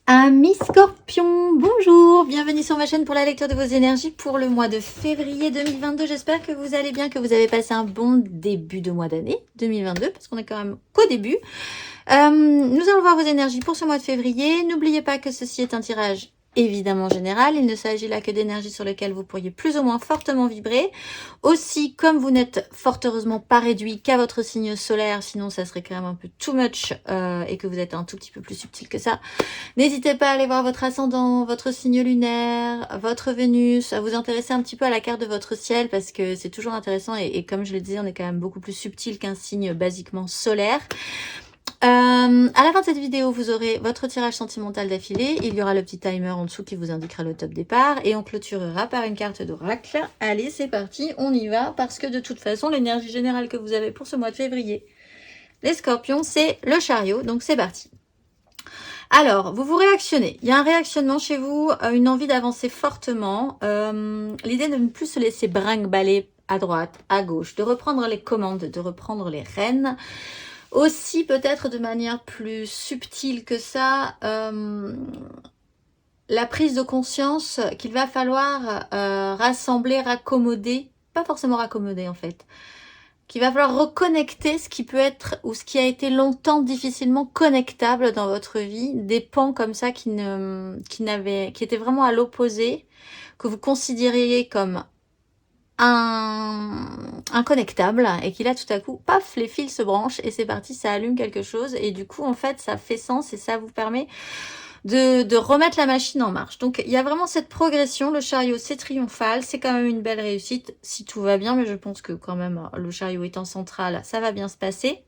Amis Scorpion, bonjour, bienvenue sur ma chaîne pour la lecture de vos énergies pour le mois de février 2022. J'espère que vous allez bien, que vous avez passé un bon début de mois d'année 2022, parce qu'on est quand même qu'au début. Nous allons voir vos énergies pour ce mois de février. N'oubliez pas que ceci est un tirage évidemment général. Il ne s'agit là que d'énergies sur lesquelles vous pourriez plus ou moins fortement vibrer. Aussi, comme vous n'êtes fort heureusement pas réduit qu'à votre signe solaire, sinon ça serait quand même un peu too much et que vous êtes un tout petit peu plus subtil que ça, n'hésitez pas à aller voir votre ascendant, votre signe lunaire, votre Vénus, à vous intéresser un petit peu à la carte de votre ciel parce que c'est toujours intéressant et comme je le disais, on est quand même beaucoup plus subtil qu'un signe basiquement solaire. À la fin de cette vidéo, vous aurez votre tirage sentimental d'affilée. Il y aura le petit timer en dessous qui vous indiquera le top départ. Et on clôturera par une carte d'oracle. Allez, c'est parti, on y va. Parce que de toute façon, l'énergie générale que vous avez pour ce mois de février, les scorpions, c'est le chariot. Donc c'est parti. Alors, vous réactionnez. Il y a un réactionnement chez vous, une envie d'avancer fortement. L'idée de ne plus se laisser brinque-baller à droite, à gauche, de reprendre les commandes, de reprendre les rênes. Aussi, peut-être de manière plus subtile que ça, la prise de conscience qu'il va falloir rassembler, raccommoder, pas forcément raccommoder en fait, qu'il va falloir reconnecter ce qui peut être ou ce qui a été longtemps difficilement connectable dans votre vie, des pans comme ça qui étaient vraiment à l'opposé, que vous considériez comme inconnectable et qui là tout à coup, paf, les fils se branchent et c'est parti, ça allume quelque chose et du coup en fait ça fait sens et ça vous permet de remettre la machine en marche. Donc il y a vraiment cette progression, le chariot c'est triomphal, c'est quand même une belle réussite si tout va bien, mais je pense que quand même le chariot étant central, ça va bien se passer.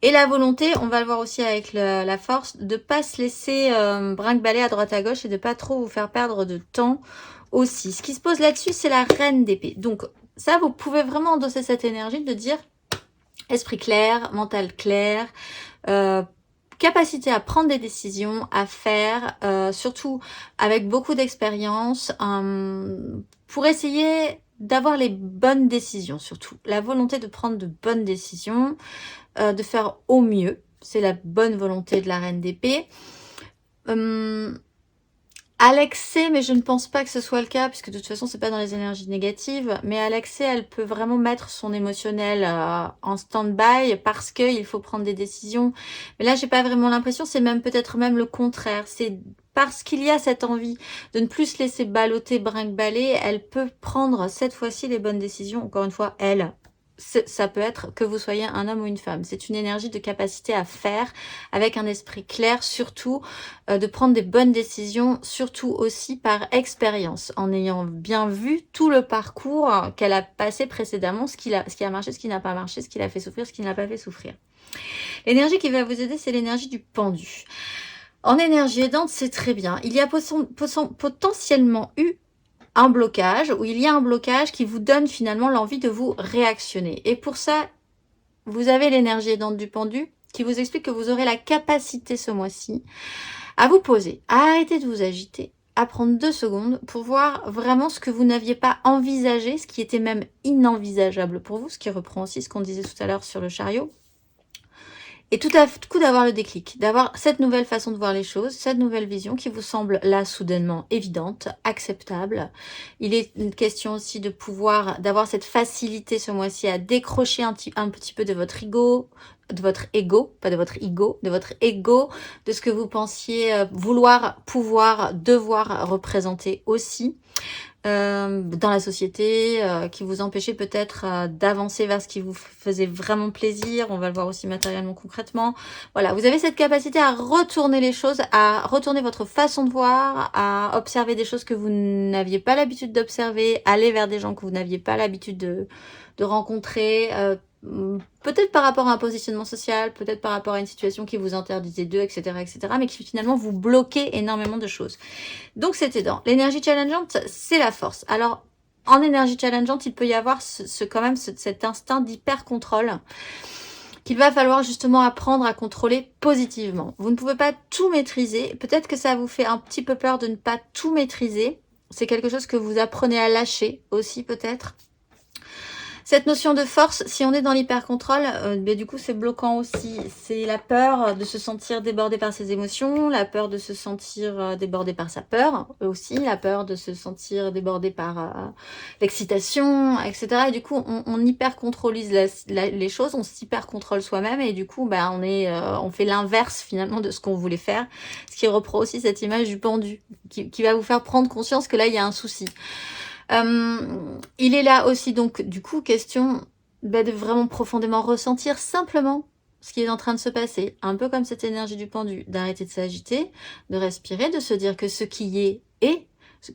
Et la volonté, on va le voir aussi avec la force, de pas se laisser brinque-baller à droite à gauche et de pas trop vous faire perdre de temps aussi. Ce qui se pose là-dessus, c'est la reine d'épée. Donc ça, vous pouvez vraiment endosser cette énergie de dire esprit clair, mental clair, capacité à prendre des décisions, à faire, surtout avec beaucoup d'expérience, pour essayer d'avoir les bonnes décisions surtout. La volonté de prendre de bonnes décisions, de faire au mieux. C'est la bonne volonté de la reine d'épée. À l'excès, mais je ne pense pas que ce soit le cas, puisque de toute façon, c'est pas dans les énergies négatives, mais à l'excès, elle peut vraiment mettre son émotionnel en stand-by parce qu'il faut prendre des décisions. Mais là, j'ai pas vraiment l'impression, c'est même peut-être même le contraire. C'est parce qu'il y a cette envie de ne plus se laisser balloter, brinque-baller, elle peut prendre cette fois-ci les bonnes décisions. Encore une fois, elle. Ça peut être que vous soyez un homme ou une femme. C'est une énergie de capacité à faire avec un esprit clair, surtout de prendre des bonnes décisions, surtout aussi par expérience, en ayant bien vu tout le parcours qu'elle a passé précédemment, ce qui a marché, ce qui n'a pas marché, ce qui l'a fait souffrir, ce qui ne l'a pas fait souffrir. L'énergie qui va vous aider, c'est l'énergie du pendu. En énergie aidante, c'est très bien. Il y a potentiellement eu un blocage, ou il y a un blocage qui vous donne finalement l'envie de vous réactionner. Et pour ça, vous avez l'énergie aidante du pendu qui vous explique que vous aurez la capacité ce mois-ci à vous poser, à arrêter de vous agiter, à prendre 2 secondes pour voir vraiment ce que vous n'aviez pas envisagé, ce qui était même inenvisageable pour vous, ce qui reprend aussi ce qu'on disait tout à l'heure sur le chariot. Et tout à coup d'avoir le déclic, d'avoir cette nouvelle façon de voir les choses, cette nouvelle vision qui vous semble là soudainement évidente, acceptable. Il est une question aussi de pouvoir, d'avoir cette facilité ce mois-ci à décrocher un petit peu de votre ego, pas de votre ego, de votre ego, de ce que vous pensiez vouloir, pouvoir, devoir représenter aussi. Dans la société, qui vous empêchait peut-être d'avancer vers ce qui vous faisait vraiment plaisir. On va le voir aussi matériellement, concrètement. Voilà, vous avez cette capacité à retourner les choses, à retourner votre façon de voir, à observer des choses que vous n'aviez pas l'habitude d'observer, aller vers des gens que vous n'aviez pas l'habitude de rencontrer, peut-être par rapport à un positionnement social, peut-être par rapport à une situation qui vous interdisait d'eux, etc., mais qui finalement vous bloquait énormément de choses. Donc c'était dans l'énergie challengeante, c'est la force. Alors en énergie challengeante, il peut y avoir quand même cet instinct d'hyper contrôle qu'il va falloir justement apprendre à contrôler positivement. Vous ne pouvez pas tout maîtriser. Peut-être que ça vous fait un petit peu peur de ne pas tout maîtriser. C'est quelque chose que vous apprenez à lâcher aussi peut-être. Cette notion de force, si on est dans l'hyper-contrôle, du coup c'est bloquant aussi. C'est la peur de se sentir débordé par ses émotions, la peur de se sentir débordé par sa peur aussi, la peur de se sentir débordé par l'excitation, etc. Et du coup on hyper-contrôlise les choses, on s'hyper-contrôle soi-même et du coup on fait l'inverse finalement de ce qu'on voulait faire. Ce qui reprend aussi cette image du pendu qui va vous faire prendre conscience que là il y a un souci. Il est là aussi donc du coup question de vraiment profondément ressentir simplement ce qui est en train de se passer, un peu comme cette énergie du pendu, d'arrêter de s'agiter, de respirer, de se dire que ce qui est,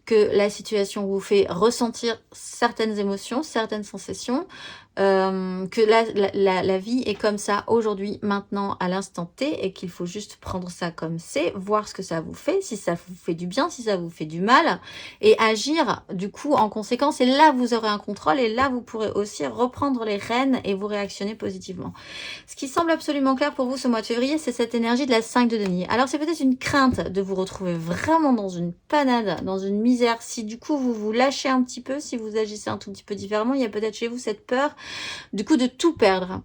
que la situation vous fait ressentir certaines émotions, certaines sensations, que la vie est comme ça aujourd'hui, maintenant, à l'instant T, et qu'il faut juste prendre ça comme c'est, voir ce que ça vous fait, si ça vous fait du bien, si ça vous fait du mal, et agir du coup en conséquence. Et là, vous aurez un contrôle, et là, vous pourrez aussi reprendre les rênes et vous réactionner positivement. Ce qui semble absolument clair pour vous ce mois de février, c'est cette énergie de la 5 de denier. Alors, c'est peut-être une crainte de vous retrouver vraiment dans une panade, dans une misère. Si du coup, vous vous lâchez un petit peu, si vous agissez un tout petit peu différemment, il y a peut-être chez vous cette peur du coup de tout perdre.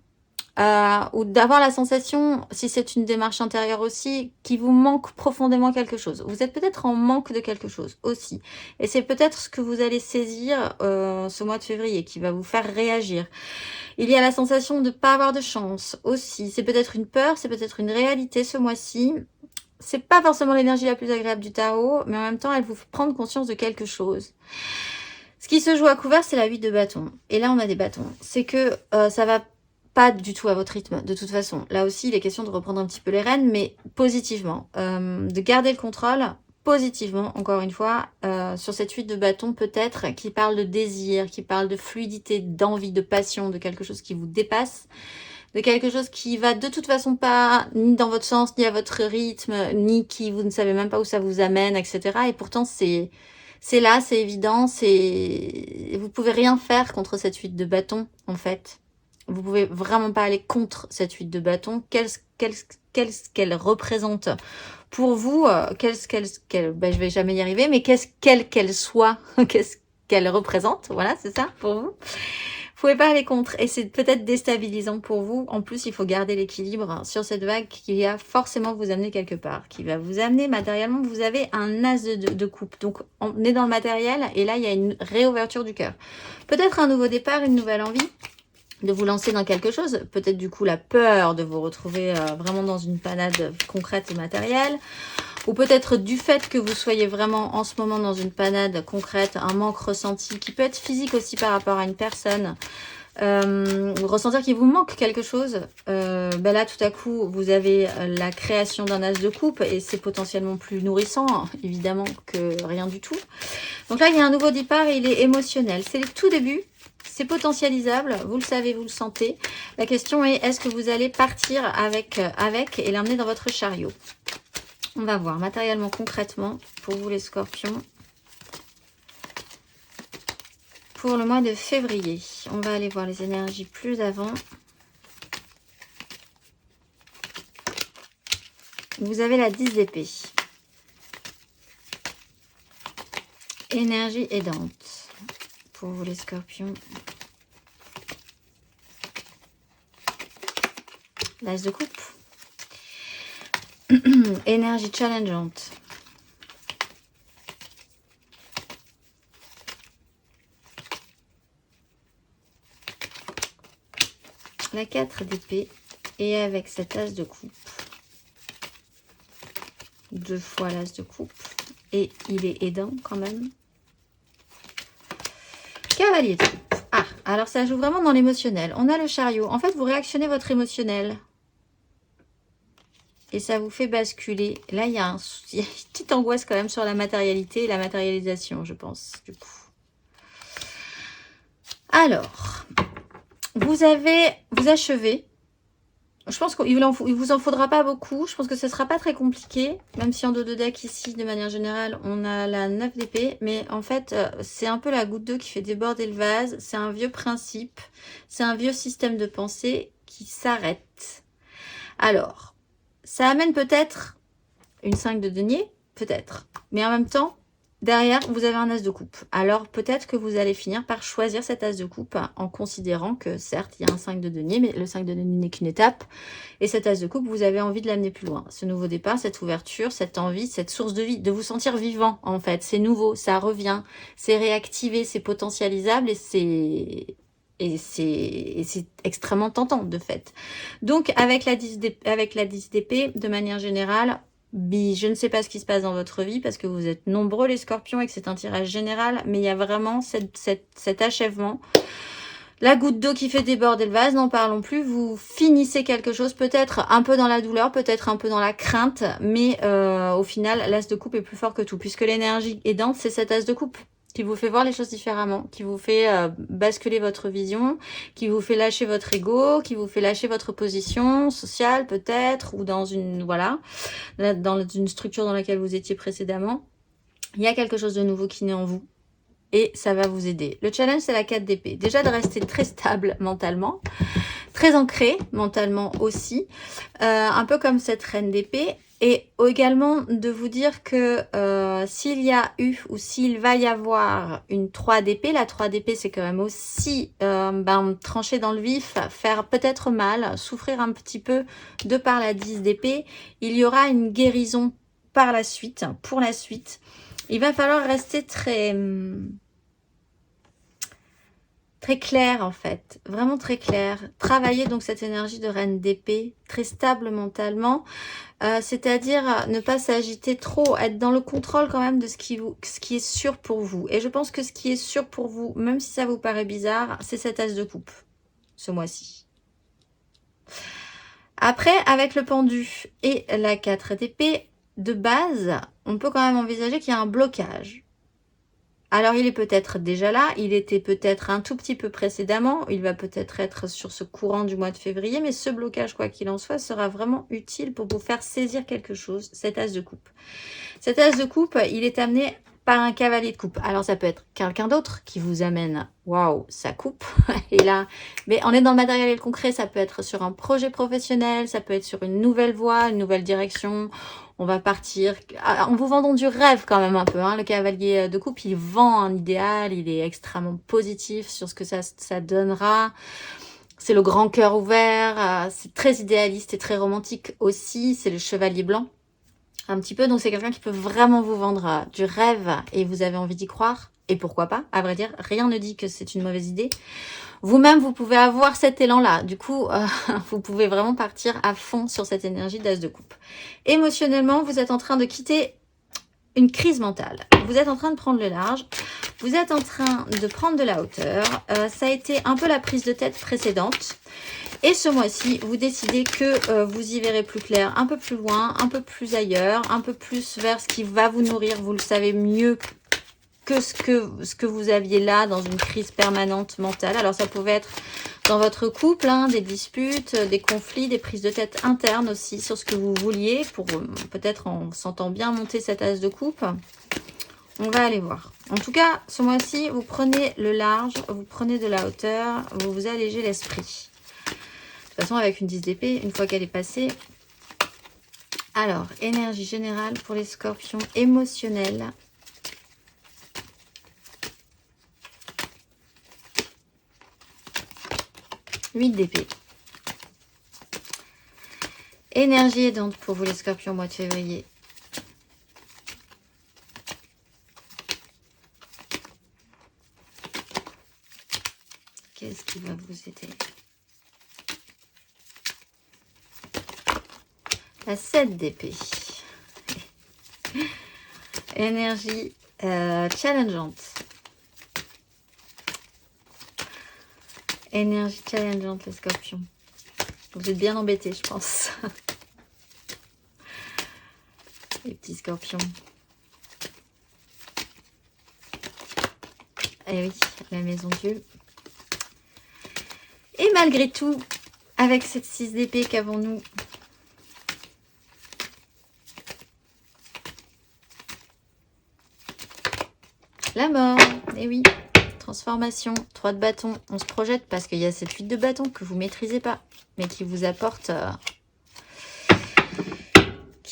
Ou d'avoir la sensation, si c'est une démarche intérieure aussi, qu'il vous manque profondément quelque chose. Vous êtes peut-être en manque de quelque chose aussi. Et c'est peut-être ce que vous allez saisir ce mois de février qui va vous faire réagir. Il y a la sensation de ne pas avoir de chance aussi. C'est peut-être une peur, c'est peut-être une réalité ce mois-ci. C'est pas forcément l'énergie la plus agréable du tarot, mais en même temps, elle vous fait prendre conscience de quelque chose. Ce qui se joue à couvert, c'est la 8 de bâton. Et là, on a des bâtons. C'est que ça va pas du tout à votre rythme, de toute façon. Là aussi, il est question de reprendre un petit peu les rênes, mais positivement. De garder le contrôle positivement, encore une fois, sur cette 8 de bâton, peut-être, qui parle de désir, qui parle de fluidité, d'envie, de passion, de quelque chose qui vous dépasse, de quelque chose qui va de toute façon pas ni dans votre sens, ni à votre rythme, ni qui vous ne savez même pas où ça vous amène, etc. Et pourtant, c'est là, c'est évident, vous pouvez rien faire contre cette 8 de bâton, en fait. Vous pouvez vraiment pas aller contre cette 8 de bâton. Qu'est-ce qu'elle représente pour vous, je vais jamais y arriver, mais qu'elle soit, qu'est-ce qu'elle représente, voilà, c'est ça pour vous. Vous pouvez pas aller contre et c'est peut-être déstabilisant pour vous. En plus, il faut garder l'équilibre sur cette vague qui va forcément vous amener quelque part, qui va vous amener matériellement. Vous avez un as de coupe, donc on est dans le matériel et là, il y a une réouverture du cœur. Peut-être un nouveau départ, une nouvelle envie de vous lancer dans quelque chose. Peut-être du coup la peur de vous retrouver vraiment dans une panade concrète et matérielle. Ou peut-être du fait que vous soyez vraiment en ce moment dans une panade concrète, un manque ressenti, qui peut être physique aussi par rapport à une personne. Vous ressentir qu'il vous manque quelque chose. Là, tout à coup, vous avez la création d'un as de coupe et c'est potentiellement plus nourrissant, hein, évidemment, que rien du tout. Donc là, il y a un nouveau départ et il est émotionnel. C'est le tout début. C'est potentialisable, vous le savez, vous le sentez. La question est, est-ce que vous allez partir avec et l'emmener dans votre chariot? On va voir matériellement, concrètement, pour vous les scorpions. Pour le mois de février, on va aller voir les énergies plus avant. Vous avez la 10 d'épée. Énergie aidante. Pour vous les scorpions. L'as de coupe. Énergie challengeante. La 4 d'épée. Et avec cet as de coupe. 2 fois l'as de coupe. Et il est aidant quand même. Cavalier de coupe. Ah, alors ça joue vraiment dans l'émotionnel. On a le chariot. En fait, vous réactionnez votre émotionnel. Et ça vous fait basculer. Là, il y a une petite angoisse quand même sur la matérialité et la matérialisation, je pense, du coup. Alors, vous achevez. Je pense qu'il vous en faudra pas beaucoup. Je pense que ce sera pas très compliqué. Même si en dos de deck ici, de manière générale, on a la 9 d'épée. Mais en fait, c'est un peu la goutte d'eau qui fait déborder le vase. C'est un vieux principe. C'est un vieux système de pensée qui s'arrête. Alors, ça amène peut-être une 5 de denier, peut-être. Mais en même temps, Derrière, vous avez un as de coupe. Alors, peut-être que vous allez finir par choisir cet as de coupe en considérant que, certes, il y a un 5 de denier, mais le 5 de denier n'est qu'une étape. Et cet as de coupe, vous avez envie de l'amener plus loin. Ce nouveau départ, cette ouverture, cette envie, cette source de vie, de vous sentir vivant, en fait. C'est nouveau, ça revient, c'est réactivé, c'est potentialisable et c'est extrêmement tentant, de fait. Donc, avec la 10 d'épée, de manière générale, je ne sais pas ce qui se passe dans votre vie parce que vous êtes nombreux les scorpions et que c'est un tirage général, mais il y a vraiment cet achèvement. La goutte d'eau qui fait déborder le vase, n'en parlons plus. Vous finissez quelque chose, peut-être un peu dans la douleur, peut-être un peu dans la crainte, mais au final, l'as de coupe est plus fort que tout, puisque l'énergie aidante, c'est cet as de coupe qui vous fait voir les choses différemment, qui vous fait basculer votre vision, qui vous fait lâcher votre ego, qui vous fait lâcher votre position sociale peut-être, ou dans une, voilà, dans une structure dans laquelle vous étiez précédemment. Il y a quelque chose de nouveau qui naît en vous. Et ça va vous aider. Le challenge, c'est la 4 d'épée. Déjà de rester très stable mentalement, très ancré mentalement aussi, un peu comme cette reine d'épée. Et également de vous dire que s'il y a eu ou s'il va y avoir une 3 d'épée, la 3 d'épée c'est quand même aussi trancher dans le vif, faire peut-être mal, souffrir un petit peu de par la 10 d'épée. Il y aura une guérison par la suite, pour la suite. Il va falloir rester très clair en fait, vraiment très clair. Travailler donc cette énergie de reine d'épée, très stable mentalement, c'est-à-dire ne pas s'agiter trop, être dans le contrôle quand même de ce qui est sûr pour vous. Et je pense que ce qui est sûr pour vous, même si ça vous paraît bizarre, c'est cet as de coupe, ce mois-ci. Après, avec le pendu et la 4 d'épée, de base, on peut quand même envisager qu'il y a un blocage. Alors, il est peut-être déjà là, il était peut-être un tout petit peu précédemment, il va peut-être être sur ce courant du mois de février, mais ce blocage, quoi qu'il en soit, sera vraiment utile pour vous faire saisir quelque chose, cet as de coupe. Cet as de coupe, il est amené par un cavalier de coupe. Alors, ça peut être quelqu'un d'autre qui vous amène, waouh, ça coupe. Et là, mais on est dans le matériel et le concret, ça peut être sur un projet professionnel, ça peut être sur une nouvelle voie, une nouvelle direction. On va partir en vous vendant du rêve quand même un peu. Hein. Le cavalier de coupe, il vend un idéal, il est extrêmement positif sur ce que ça donnera. C'est le grand cœur ouvert, c'est très idéaliste et très romantique aussi. C'est le chevalier blanc, un petit peu. Donc c'est quelqu'un qui peut vraiment vous vendre du rêve et vous avez envie d'y croire. Et pourquoi pas, à vrai dire, rien ne dit que c'est une mauvaise idée. Vous-même, vous pouvez avoir cet élan-là. Du coup, vous pouvez vraiment partir à fond sur cette énergie d'as de coupe. Émotionnellement, vous êtes en train de quitter une crise mentale. Vous êtes en train de prendre le large. Vous êtes en train de prendre de la hauteur. Ça a été un peu la prise de tête précédente. Et ce mois-ci, vous décidez que vous y verrez plus clair, un peu plus loin, un peu plus ailleurs, un peu plus vers ce qui va vous nourrir. Vous le savez mieux que ce que vous aviez là dans une crise permanente mentale. Alors ça pouvait être dans votre couple, hein, des disputes, des conflits, des prises de tête internes aussi sur ce que vous vouliez pour peut-être en sentant bien monter cette as de coupe. On va aller voir. En tout cas, ce mois-ci, vous prenez le large, vous prenez de la hauteur, vous vous allégez l'esprit. De toute façon, avec une 10 d'épée, une fois qu'elle est passée. Alors, énergie générale pour les scorpions émotionnels. Huit d'épée. Énergie aidante pour vous les scorpions au mois de février. Qu'est-ce qui va vous aider? La 7 d'épée. Énergie challengeante. Énergie challengeante, les scorpions. Vous êtes bien embêtés, je pense. Les petits scorpions. Eh oui, la maison Dieu. Et malgré tout, avec cette 6 d'épée qu'avons-nous? La mort. Eh oui. Transformation, 3 de bâton, on se projette parce qu'il y a cette 8 de bâton que vous ne maîtrisez pas, mais qui vous apporte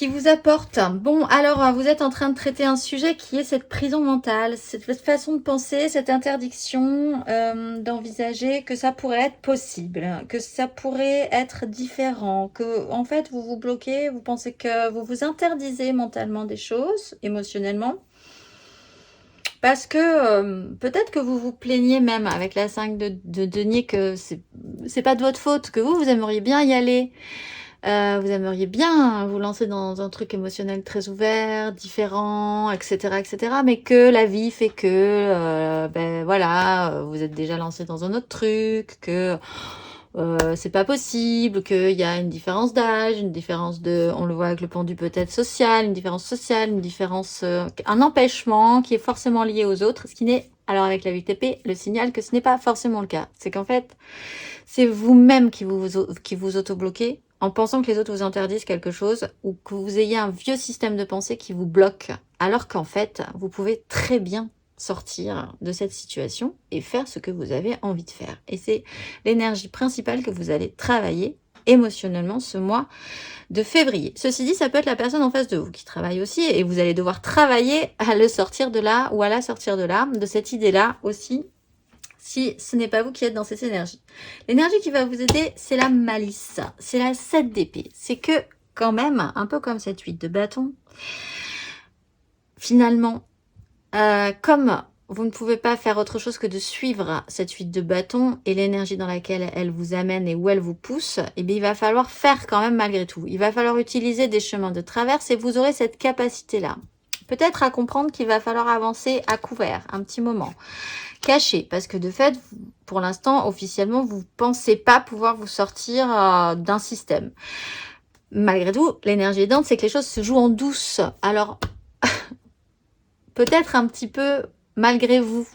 qui vous apporte. Bon, alors, vous êtes en train de traiter un sujet qui est cette prison mentale, cette façon de penser, cette interdiction d'envisager que ça pourrait être possible, que ça pourrait être différent, que en fait, vous vous bloquez, vous pensez que vous vous interdisez mentalement des choses, émotionnellement, parce que peut-être que vous vous plaignez même avec la 5 de denier que c'est pas de votre faute, que vous aimeriez bien y aller. Vous aimeriez bien vous lancer dans un truc émotionnel très ouvert, différent, etc., etc., mais que la vie fait que, ben voilà, vous êtes déjà lancé dans un autre truc, que c'est pas possible, qu'il y a une différence d'âge, une différence de, on le voit avec le pendu peut-être social, une différence sociale, une différence, un empêchement qui est forcément lié aux autres, ce qui n'est, alors avec la 8épée, le signal que ce n'est pas forcément le cas. C'est qu'en fait, c'est vous-même qui vous auto-bloquez en pensant que les autres vous interdisent quelque chose ou que vous ayez un vieux système de pensée qui vous bloque, alors qu'en fait, vous pouvez très bien sortir de cette situation et faire ce que vous avez envie de faire. Et c'est l'énergie principale que vous allez travailler émotionnellement ce mois de février. Ceci dit, ça peut être la personne en face de vous qui travaille aussi et vous allez devoir travailler à le sortir de là ou à la sortir de là, de cette idée-là aussi, si ce n'est pas vous qui êtes dans cette énergie. L'énergie qui va vous aider, c'est la malice. C'est la 7 d'épée. C'est que, quand même, un peu comme cette 8 de bâton, finalement, comme vous ne pouvez pas faire autre chose que de suivre cette 8 de bâton et l'énergie dans laquelle elle vous amène et où elle vous pousse, eh bien, il va falloir faire quand même malgré tout. Il va falloir utiliser des chemins de traverse et vous aurez cette capacité-là. Peut-être à comprendre qu'il va falloir avancer à couvert, un petit moment. Caché, parce que de fait, pour l'instant, officiellement, vous ne pensez pas pouvoir vous sortir d'un système. Malgré tout, l'énergie aidante, c'est que les choses se jouent en douce. Alors, peut-être un petit peu malgré vous,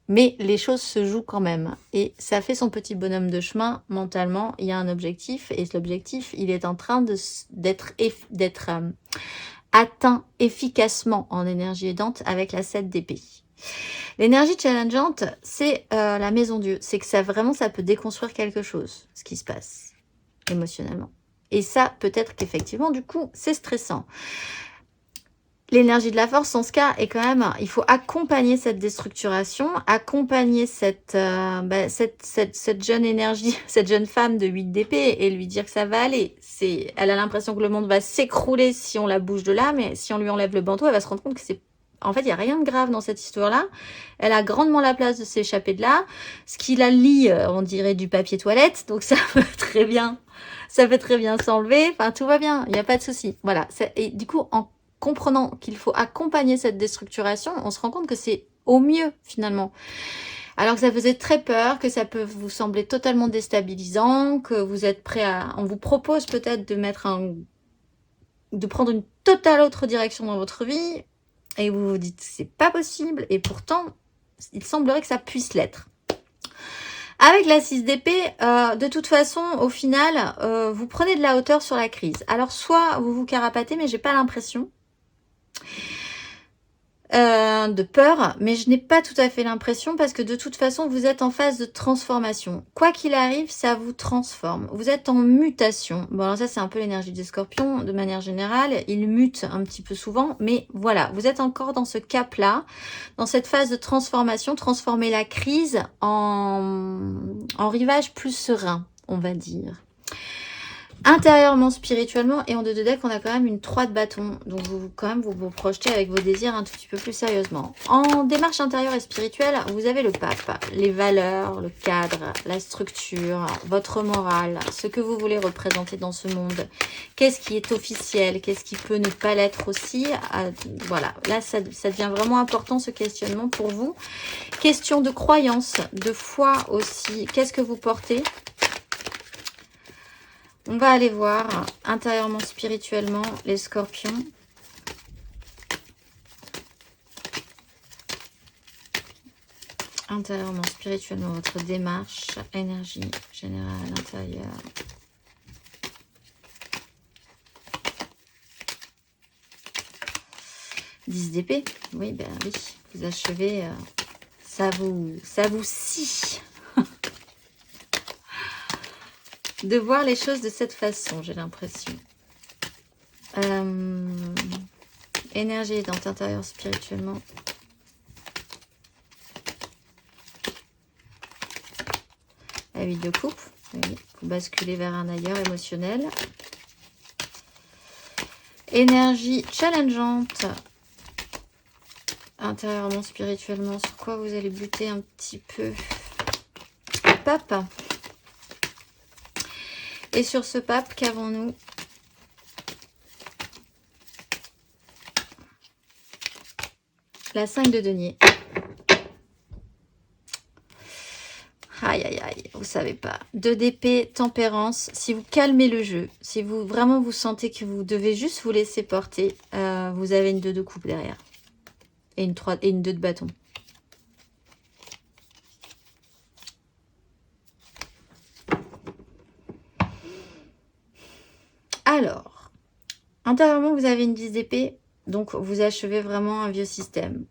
mais les choses se jouent quand même. Et ça fait son petit bonhomme de chemin mentalement. Il y a un objectif, et l'objectif, il est en train d'être atteint efficacement en énergie aidante avec la 7 d'épée. L'énergie challengeante, c'est la maison Dieu. C'est que ça vraiment, ça peut déconstruire quelque chose, ce qui se passe émotionnellement. Et ça, peut-être qu'effectivement, du coup, c'est stressant. L'énergie de la force, en ce cas, est quand même, il faut accompagner cette déstructuration, accompagner cette jeune énergie, cette jeune femme de 8 d'épée et lui dire que ça va aller. Elle a l'impression que le monde va s'écrouler si on la bouge de là, mais si on lui enlève le bandeau, elle va se rendre compte que c'est... En fait, il n'y a rien de grave dans cette histoire-là. Elle a grandement la place de s'échapper de là. Ce qui la lie, on dirait du papier toilette, donc ça peut très bien s'enlever. Enfin, tout va bien, il n'y a pas de souci. Voilà. Et du coup, en comprenant qu'il faut accompagner cette déstructuration, on se rend compte que c'est au mieux finalement. Alors que ça faisait très peur, que ça peut vous sembler totalement déstabilisant, que vous êtes prêt à... On vous propose peut-être de prendre une totale autre direction dans votre vie, et vous vous dites c'est pas possible, et pourtant, il semblerait que ça puisse l'être. Avec la 6 d'épée, de toute façon, au final, vous prenez de la hauteur sur la crise. Alors, soit vous vous carapatez, mais j'ai pas l'impression de peur, mais je n'ai pas tout à fait l'impression parce que de toute façon, vous êtes en phase de transformation. Quoi qu'il arrive, ça vous transforme. Vous êtes en mutation. Bon, alors ça, c'est un peu l'énergie des scorpions de manière générale. Ils mutent un petit peu souvent, mais voilà, vous êtes encore dans ce cap-là, dans cette phase de transformation, transformer la crise en rivage plus serein, on va dire. Intérieurement, spirituellement, et en 2 de deck, on a quand même une 3 de bâton. Donc, vous vous projetez avec vos désirs un tout petit peu plus sérieusement. En démarche intérieure et spirituelle, vous avez le pape, les valeurs, le cadre, la structure, votre morale, ce que vous voulez représenter dans ce monde. Qu'est-ce qui est officiel, qu'est-ce qui peut ne pas l'être aussi. Voilà, là, ça devient vraiment important, ce questionnement pour vous. Question de croyance, de foi aussi. Qu'est-ce que vous portez ? On va aller voir intérieurement, spirituellement, les scorpions. Intérieurement, spirituellement, votre démarche, énergie générale, intérieure. Dix d'épée. Oui, ben oui, vous achevez. Ça vous scie. De voir les choses de cette façon, j'ai l'impression. Énergie aidante intérieure spirituellement. La 8 de coupe. Oui, vous basculez vers un ailleurs émotionnel. Énergie challengeante. Intérieurement, spirituellement. Sur quoi vous allez buter un petit peu. Pape. Et sur ce pape, qu'avons-nous? La 5 de denier. Aïe, aïe, aïe, vous savez pas. 2 d'épée, tempérance. Si vous calmez le jeu, si vous vraiment vous sentez que vous devez juste vous laisser porter, vous avez une 2 de coupe derrière. Et une 3 et une 2 de bâton. Alors, intérieurement, vous avez une 10 d'épée. Donc, vous achevez vraiment un vieux système.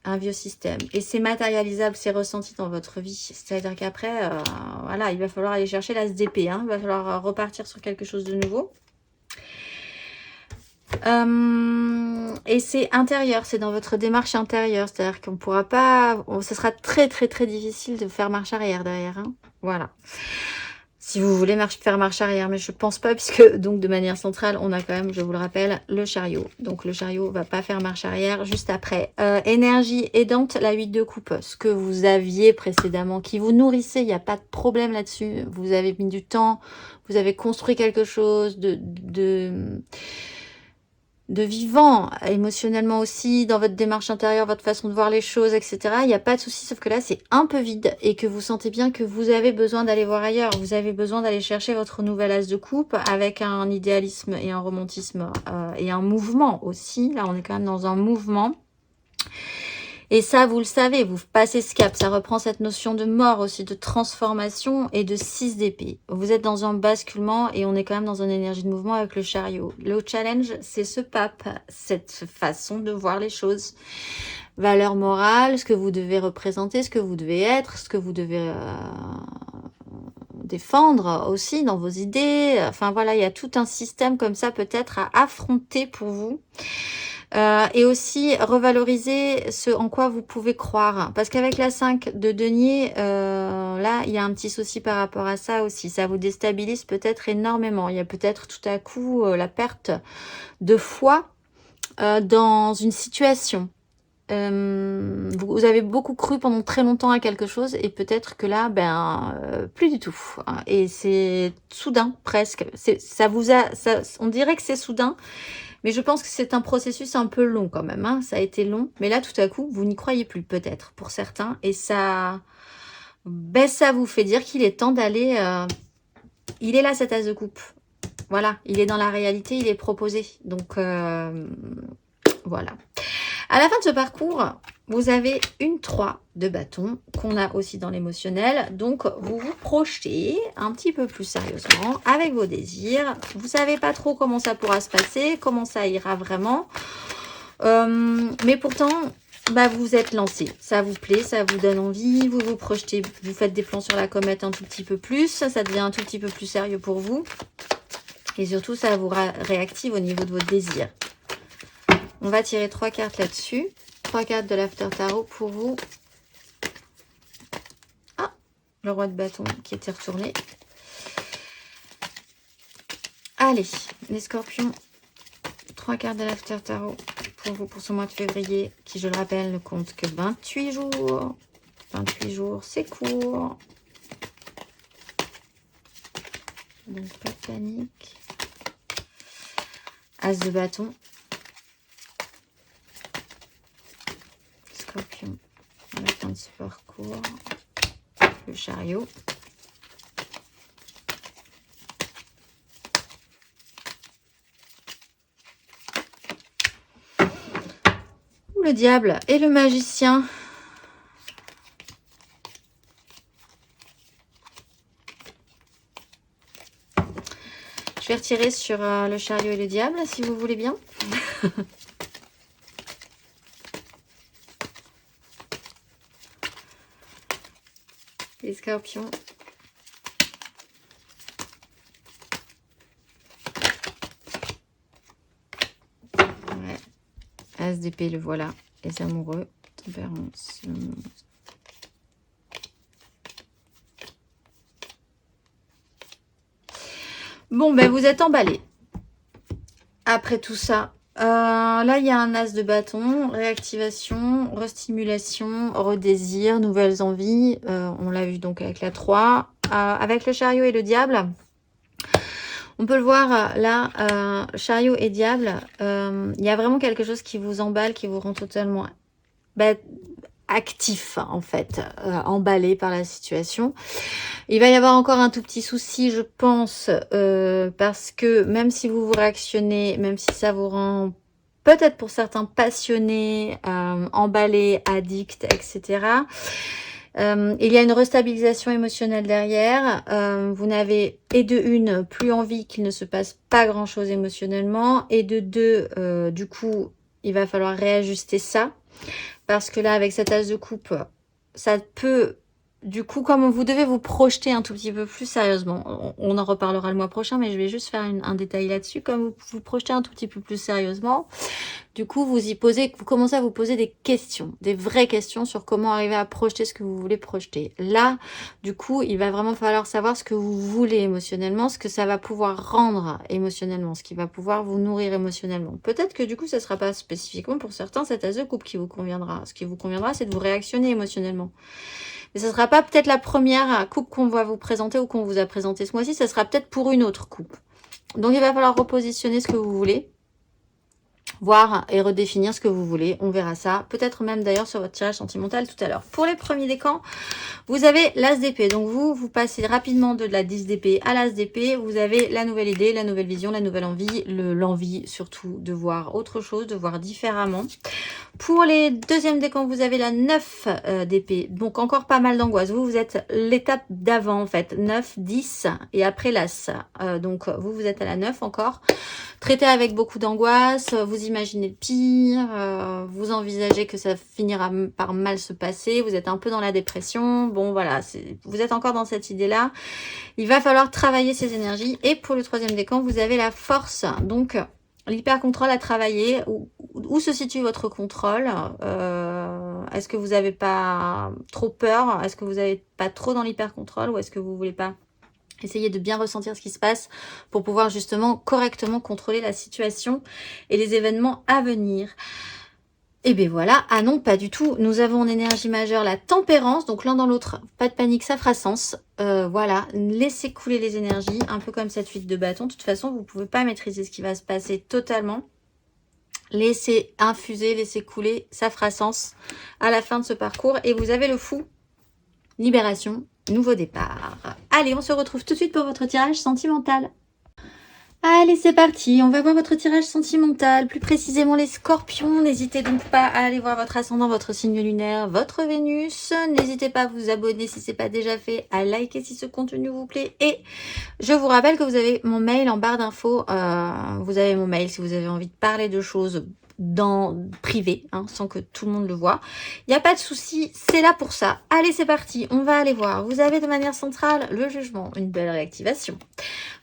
Un vieux système. Et c'est matérialisable, c'est ressenti dans votre vie. C'est-à-dire qu'après, voilà, il va falloir aller chercher l'as d'épée. Hein. Il va falloir repartir sur quelque chose de nouveau. Et c'est intérieur, c'est dans votre démarche intérieure. C'est-à-dire qu'on ne pourra pas... Ce sera très, très, très difficile de faire marche arrière derrière. Hein. Voilà. Si vous voulez faire marche arrière, mais je pense pas, puisque donc de manière centrale, on a quand même, je vous le rappelle, le chariot. Donc le chariot va pas faire marche arrière juste après. Énergie aidante, la 8 de coupe, ce que vous aviez précédemment, qui vous nourrissait, il n'y a pas de problème là-dessus. Vous avez mis du temps, vous avez construit quelque chose de vivant, émotionnellement aussi, dans votre démarche intérieure, votre façon de voir les choses, etc. Il n'y a pas de souci, sauf que là, c'est un peu vide et que vous sentez bien que vous avez besoin d'aller voir ailleurs. Vous avez besoin d'aller chercher votre nouvel as de coupe avec un idéalisme et un romantisme et un mouvement aussi. Là, on est quand même dans un mouvement. Et ça, vous le savez, vous passez ce cap. Ça reprend cette notion de mort aussi, de transformation et de 6 d'épée. Vous êtes dans un basculement et on est quand même dans une énergie de mouvement avec le chariot. Le challenge, c'est ce pape, cette façon de voir les choses. Valeur morale, ce que vous devez représenter, ce que vous devez être, ce que vous devez défendre aussi dans vos idées. Enfin voilà, il y a tout un système comme ça peut-être à affronter pour vous. Et aussi revaloriser ce en quoi vous pouvez croire. Parce qu'avec la 5 de denier, là, il y a un petit souci par rapport à ça aussi. Ça vous déstabilise peut-être énormément. Il y a peut-être tout à coup la perte de foi dans une situation. Vous avez beaucoup cru pendant très longtemps à quelque chose et peut-être que là, plus du tout. Et c'est soudain presque. On dirait que c'est soudain. Mais je pense que c'est un processus un peu long quand même. Hein. Ça a été long. Mais là, tout à coup, vous n'y croyez plus peut-être pour certains. Et ça, ça vous fait dire qu'il est temps d'aller... il est là cet as de coupe. Voilà, il est dans la réalité, il est proposé. Donc, voilà. À la fin de ce parcours, vous avez une 3 de bâton qu'on a aussi dans l'émotionnel. Donc, vous vous projetez un petit peu plus sérieusement avec vos désirs. Vous ne savez pas trop comment ça pourra se passer, comment ça ira vraiment. Mais pourtant, vous êtes lancé. Ça vous plaît, ça vous donne envie. Vous vous projetez, vous faites des plans sur la comète un tout petit peu plus. Ça devient un tout petit peu plus sérieux pour vous. Et surtout, ça vous réactive au niveau de votre désir. On va tirer 3 cartes là-dessus. 3 cartes de l'After Tarot pour vous. Ah, le roi de bâton qui était retourné. Allez, les scorpions. 3 cartes de l'After Tarot pour vous pour ce mois de février, qui, je le rappelle, ne compte que 28 jours. 28 jours, c'est court. Donc, pas de panique. As de bâton. Scorpion, la fin de ce parcours, le chariot, le diable et le magicien. Je vais retirer sur le chariot et le diable, si vous voulez bien. Les scorpions. As d'épée, le voilà. Les amoureux. Tempérance. Bon, ben vous êtes emballés. Après tout ça, là, il y a un as de bâton, réactivation, restimulation, redésir, nouvelles envies. On l'a vu donc avec la 3. Avec le chariot et le diable, on peut le voir là, chariot et diable, il y a vraiment quelque chose qui vous emballe, qui vous rend totalement actif en fait, emballé par la situation. Il va y avoir encore un tout petit souci, je pense, parce que même si vous réactionnez, même si ça vous rend peut-être pour certains passionnés, emballés, addicts, etc., il y a une restabilisation émotionnelle derrière. Vous n'avez, et de une, plus envie qu'il ne se passe pas grand-chose émotionnellement, et de deux, du coup, il va falloir réajuster ça. Parce que là, avec cette as de coupe, ça peut... Du coup, comme vous devez vous projeter un tout petit peu plus sérieusement, on en reparlera le mois prochain, mais je vais juste faire un détail là-dessus. Comme vous vous projetez un tout petit peu plus sérieusement, du coup, vous commencez à vous poser des questions, des vraies questions sur comment arriver à projeter ce que vous voulez projeter. Là, du coup, il va vraiment falloir savoir ce que vous voulez émotionnellement, ce que ça va pouvoir rendre émotionnellement, ce qui va pouvoir vous nourrir émotionnellement. Peut-être que du coup, ça ne sera pas spécifiquement pour certains cette as de coupe qui vous conviendra. Ce qui vous conviendra, c'est de vous réactionner émotionnellement. Mais ce ne sera pas peut-être la première coupe qu'on va vous présenter ou qu'on vous a présenté ce mois-ci, ça sera peut-être pour une autre coupe. Donc, il va falloir repositionner ce que vous voulez. Voir et redéfinir ce que vous voulez. On verra ça. Peut-être même d'ailleurs sur votre tirage sentimental tout à l'heure. Pour les premiers décans, vous avez l'as d'épée. Donc vous passez rapidement de la 10 d'épée à l'as d'épée. Vous avez la nouvelle idée, la nouvelle vision, la nouvelle envie. L'envie surtout de voir autre chose, de voir différemment. Pour les deuxièmes décans, vous avez la 9 d'épée. Donc encore pas mal d'angoisse. Vous êtes l'étape d'avant en fait. 9, 10 et après l'as. Donc vous êtes à la 9 encore. Traitez avec beaucoup d'angoisse, vous imaginez le pire, vous envisagez que ça finira par mal se passer, vous êtes un peu dans la dépression, bon voilà, vous êtes encore dans cette idée-là. Il va falloir travailler ces énergies. Et pour le troisième décan, vous avez la force, donc l'hyper-contrôle à travailler. Où se situe votre contrôle? Est-ce que vous n'avez pas trop peur? Est-ce que vous n'avez pas trop dans l'hyper-contrôle? Ou est-ce que vous voulez pas essayer de bien ressentir ce qui se passe pour pouvoir justement correctement contrôler la situation et les événements à venir? Et bien voilà, ah non, pas du tout. Nous avons en énergie majeure la tempérance, donc l'un dans l'autre, pas de panique, ça fera sens. Voilà, laissez couler les énergies, un peu comme cette 8 de bâton. De toute façon, vous ne pouvez pas maîtriser ce qui va se passer totalement. Laissez infuser, laissez couler, ça fera sens à la fin de ce parcours. Et vous avez le fou, libération, nouveau départ. Allez, on se retrouve tout de suite pour votre tirage sentimental. Allez, c'est parti. On va voir votre tirage sentimental. Plus précisément, les scorpions. N'hésitez donc pas à aller voir votre ascendant, votre signe lunaire, votre Vénus. N'hésitez pas à vous abonner si ce n'est pas déjà fait, à liker si ce contenu vous plaît. Et je vous rappelle que vous avez mon mail en barre d'infos. Vous avez mon mail si vous avez envie de parler de choses dans privé, hein, sans que tout le monde le voit. Il n'y a pas de souci, c'est là pour ça. Allez, c'est parti, on va aller voir. Vous avez de manière centrale le jugement, une belle réactivation.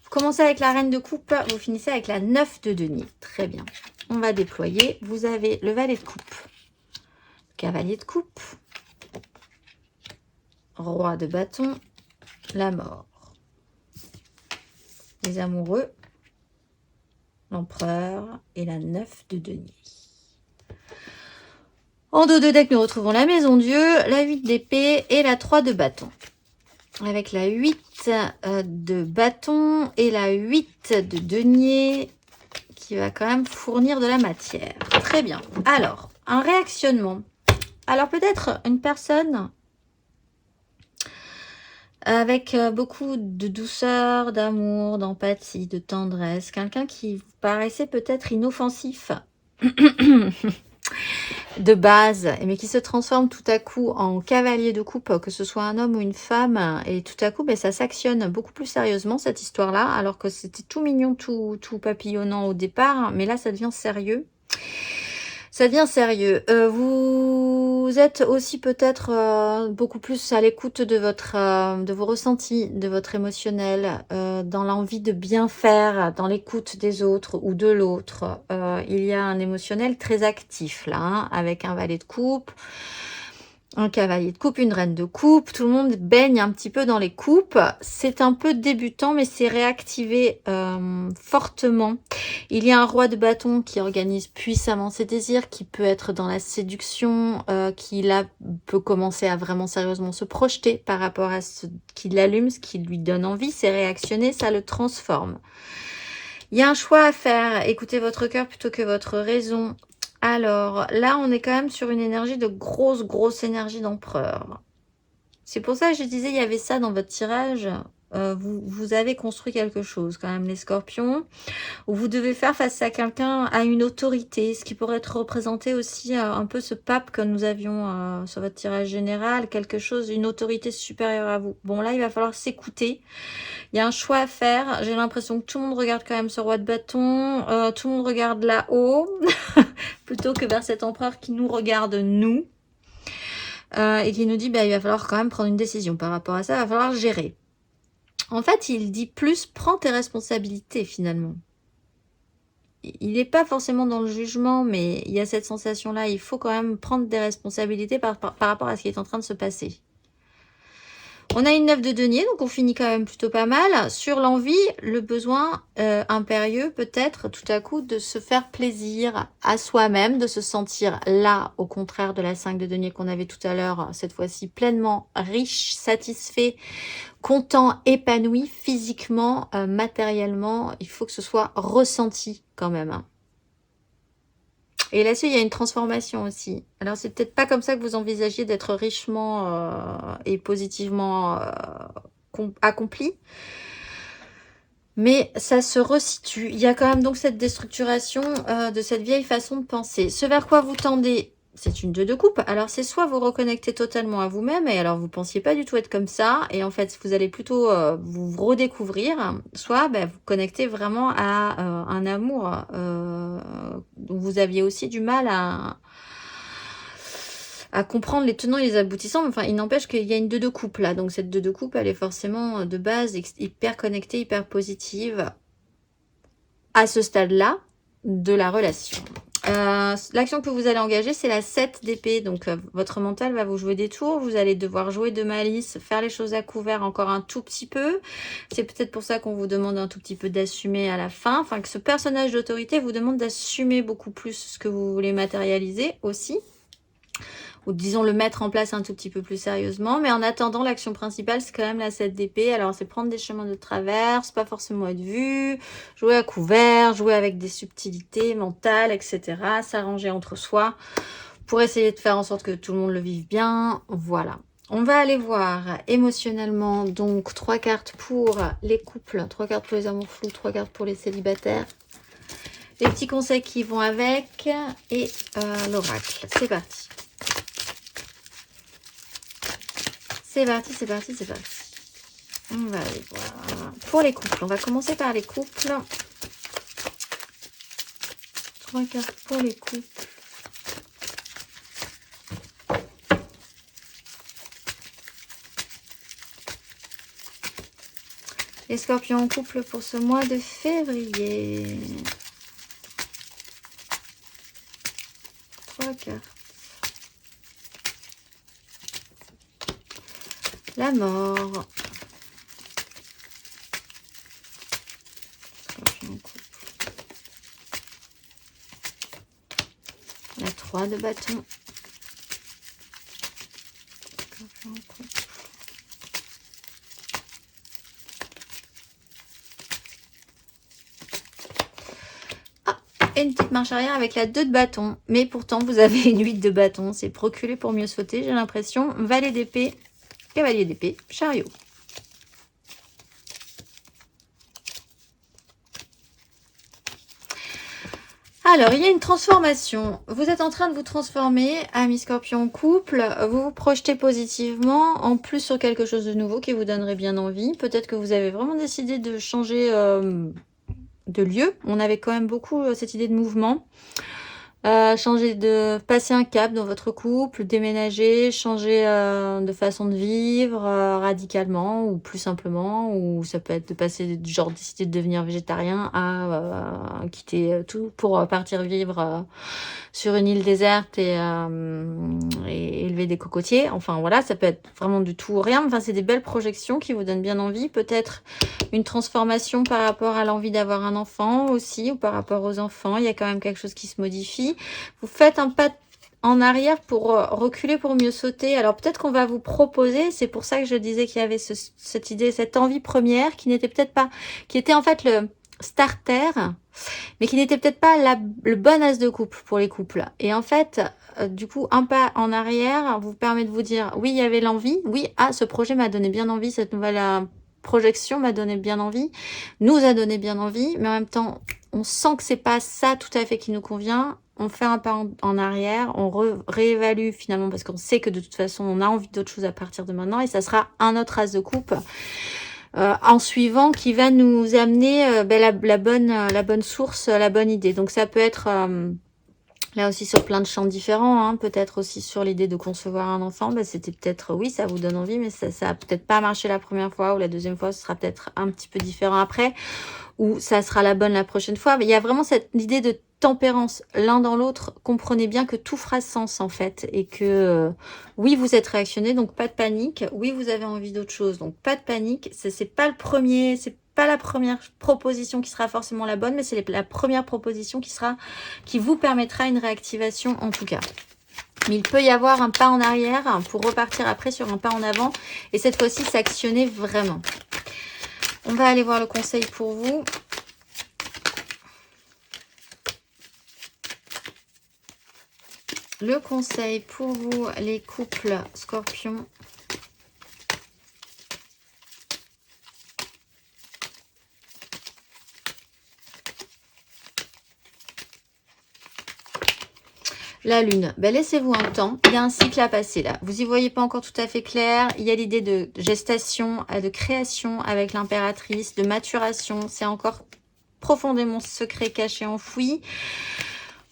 Vous commencez avec la reine de coupe, vous finissez avec la 9 de denier. Très bien. On va déployer. Vous avez le valet de coupe, cavalier de coupe, roi de bâton, la mort, les amoureux, l'empereur et la 9 de denier. En dos de deck, nous retrouvons la maison Dieu, la 8 d'épée et la 3 de bâton. Avec la 8 de bâton et la 8 de denier qui va quand même fournir de la matière. Très bien. Alors, un réactionnement. Alors peut-être une personne avec beaucoup de douceur, d'amour, d'empathie, de tendresse. Quelqu'un qui vous paraissait peut-être inoffensif de base, mais qui se transforme tout à coup en cavalier de coupe, que ce soit un homme ou une femme, et tout à coup, ben, ça s'actionne beaucoup plus sérieusement, cette histoire-là, alors que c'était tout mignon, tout papillonnant au départ, mais là, ça devient sérieux. Ça devient sérieux. Vous vous êtes aussi peut-être beaucoup plus à l'écoute de vos ressentis, de votre émotionnel, dans l'envie de bien faire, dans l'écoute des autres ou de l'autre. Il y a un émotionnel très actif là, hein, avec un valet de coupe, un cavalier de coupe, une reine de coupe, tout le monde baigne un petit peu dans les coupes. C'est un peu débutant, mais c'est réactivé fortement. Il y a un roi de bâton qui organise puissamment ses désirs, qui peut être dans la séduction, qui là peut commencer à vraiment sérieusement se projeter par rapport à ce qui l'allume, ce qui lui donne envie. C'est réactionné, ça le transforme. Il y a un choix à faire. Écoutez votre cœur plutôt que votre raison. Alors, là, on est quand même sur une énergie de grosse énergie d'empereur. C'est pour ça que je disais, il y avait ça dans votre tirage. Vous avez construit quelque chose quand même, les scorpions. Où vous devez faire face à quelqu'un, à une autorité. Ce qui pourrait être représenté aussi un peu ce pape que nous avions sur votre tirage général. Quelque chose, une autorité supérieure à vous. Bon, là, il va falloir s'écouter. Il y a un choix à faire. J'ai l'impression que tout le monde regarde quand même ce roi de bâton. Tout le monde regarde là-haut. Plutôt que vers cet empereur qui nous regarde nous. Et qui nous dit, bah, il va falloir quand même prendre une décision par rapport à ça. Il va falloir gérer. En fait, il dit plus, prends tes responsabilités finalement. Il n'est pas forcément dans le jugement, mais il y a cette sensation-là. Il faut quand même prendre des responsabilités par rapport à ce qui est en train de se passer. On a une 9 de denier, donc on finit quand même plutôt pas mal. Sur l'envie, le besoin impérieux peut-être tout à coup de se faire plaisir à soi-même, de se sentir là, au contraire de la 5 de denier qu'on avait tout à l'heure, cette fois-ci pleinement riche, satisfait, content, épanoui, physiquement, matériellement. Il faut que ce soit ressenti quand même, hein. Et là-dessus, il y a une transformation aussi. Alors, c'est peut-être pas comme ça que vous envisagiez d'être richement et positivement accompli. Mais ça se resitue. Il y a quand même donc cette déstructuration de cette vieille façon de penser. Ce vers quoi vous tendez, c'est une 2 de coupe. Alors, c'est soit vous reconnectez totalement à vous-même, et alors vous pensiez pas du tout être comme ça, et en fait, vous allez plutôt vous redécouvrir, soit vous connectez vraiment à un amour dont vous aviez aussi du mal à comprendre les tenants et les aboutissants. Enfin, il n'empêche qu'il y a une 2 de coupe là. Donc, cette 2 de coupe, elle est forcément de base hyper connectée, hyper positive à ce stade-là de la relation. L'action que vous allez engager, c'est la 7 d'épée. Donc, votre mental va vous jouer des tours. Vous allez devoir jouer de malice, faire les choses à couvert encore un tout petit peu. C'est peut-être pour ça qu'on vous demande un tout petit peu d'assumer à la fin. Enfin, que ce personnage d'autorité vous demande d'assumer beaucoup plus ce que vous voulez matérialiser aussi. Ou disons le mettre en place un tout petit peu plus sérieusement. Mais en attendant, l'action principale, c'est quand même la 7 d'épée. Alors, c'est prendre des chemins de traverse, pas forcément être vu, jouer à couvert, jouer avec des subtilités mentales, etc. S'arranger entre soi pour essayer de faire en sorte que tout le monde le vive bien. Voilà. On va aller voir émotionnellement, donc 3 cartes pour les couples, 3 cartes pour les amours flous, 3 cartes pour les célibataires. Les petits conseils qui vont avec et l'oracle. C'est parti. C'est parti, c'est parti, c'est parti. On va aller voir. Pour les couples, on va commencer par les couples. 3 cartes pour les couples. Les scorpions en couple pour ce mois de février. 3 cartes. La mort. La 3 de bâton. Ah, et une petite marche arrière avec la 2 de bâton. Mais pourtant, vous avez une 8 de bâton. C'est reculer pour mieux sauter, j'ai l'impression. Valet d'épée. Cavalier d'épée, chariot. Alors, il y a une transformation. Vous êtes en train de vous transformer, ami Scorpion couple. Vous vous projetez positivement, en plus sur quelque chose de nouveau qui vous donnerait bien envie. Peut-être que vous avez vraiment décidé de changer de lieu. On avait quand même beaucoup cette idée de mouvement. Passer un cap dans votre couple, déménager, changer de façon de vivre radicalement ou plus simplement, ou ça peut être de passer du genre décider de devenir végétarien à quitter tout pour partir vivre sur une île déserte et élever des cocotiers. Enfin voilà, ça peut être vraiment du tout ou rien. Enfin, c'est des belles projections qui vous donnent bien envie. Peut-être une transformation par rapport à l'envie d'avoir un enfant aussi, ou par rapport aux enfants. Il y a quand même quelque chose qui se modifie. Vous faites un pas en arrière pour reculer pour mieux sauter. Alors peut-être qu'on va vous proposer, c'est pour ça que je disais qu'il y avait cette idée, cette envie première qui n'était peut-être pas, qui était en fait le starter, mais qui n'était peut-être pas le bon as de coupe pour les couples. Et en fait, du coup, un pas en arrière vous permet de vous dire, oui, il y avait l'envie, oui, ah, ce projet m'a donné bien envie, cette nouvelle projection m'a donné bien envie, nous a donné bien envie, mais en même temps, on sent que c'est pas ça tout à fait qui nous convient. On fait un pas en arrière, on réévalue finalement parce qu'on sait que de toute façon, on a envie d'autre chose à partir de maintenant et ça sera un autre as de coupe en suivant qui va nous amener la bonne source, la bonne idée. Donc ça peut être là aussi sur plein de champs différents, hein, peut-être aussi sur l'idée de concevoir un enfant, c'était peut-être, oui, ça vous donne envie, mais ça a peut-être pas marché la première fois, ou la deuxième fois, ce sera peut-être un petit peu différent après, ou ça sera la bonne la prochaine fois. Mais il y a vraiment cette idée de tempérance l'un dans l'autre. Comprenez bien que tout fera sens en fait, et que oui, vous êtes réactionné, donc pas de panique. Oui, vous avez envie d'autre chose, donc pas de panique. C'est pas le premier, c'est pas la première proposition qui sera forcément la bonne, mais c'est la première proposition qui vous permettra une réactivation en tout cas. Mais il peut y avoir un pas en arrière pour repartir après sur un pas en avant et cette fois-ci s'actionner vraiment. On va aller voir le conseil pour vous. Le conseil pour vous, les couples Scorpion. La lune, laissez-vous un temps. Il y a un cycle à passer là. Vous y voyez pas encore tout à fait clair. Il y a l'idée de gestation, de création avec l'impératrice, de maturation. C'est encore profondément secret, caché, enfoui.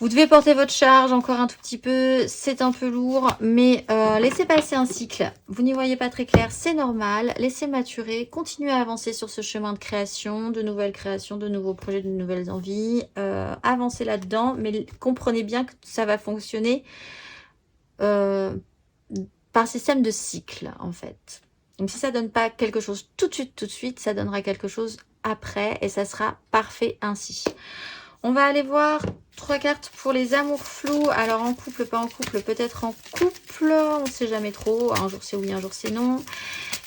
Vous devez porter votre charge encore un tout petit peu, c'est un peu lourd, mais laissez passer un cycle. Vous n'y voyez pas très clair, c'est normal. Laissez maturer, continuez à avancer sur ce chemin de création, de nouvelles créations, de nouveaux projets, de nouvelles envies. Avancez là-dedans, mais comprenez bien que ça va fonctionner par système de cycle, en fait. Donc si ça donne pas quelque chose tout de suite, ça donnera quelque chose après, et ça sera parfait ainsi. On va aller voir 3 cartes pour les amours flous. Alors en couple, pas en couple, peut-être en couple, on ne sait jamais trop. Un jour c'est oui, un jour c'est non.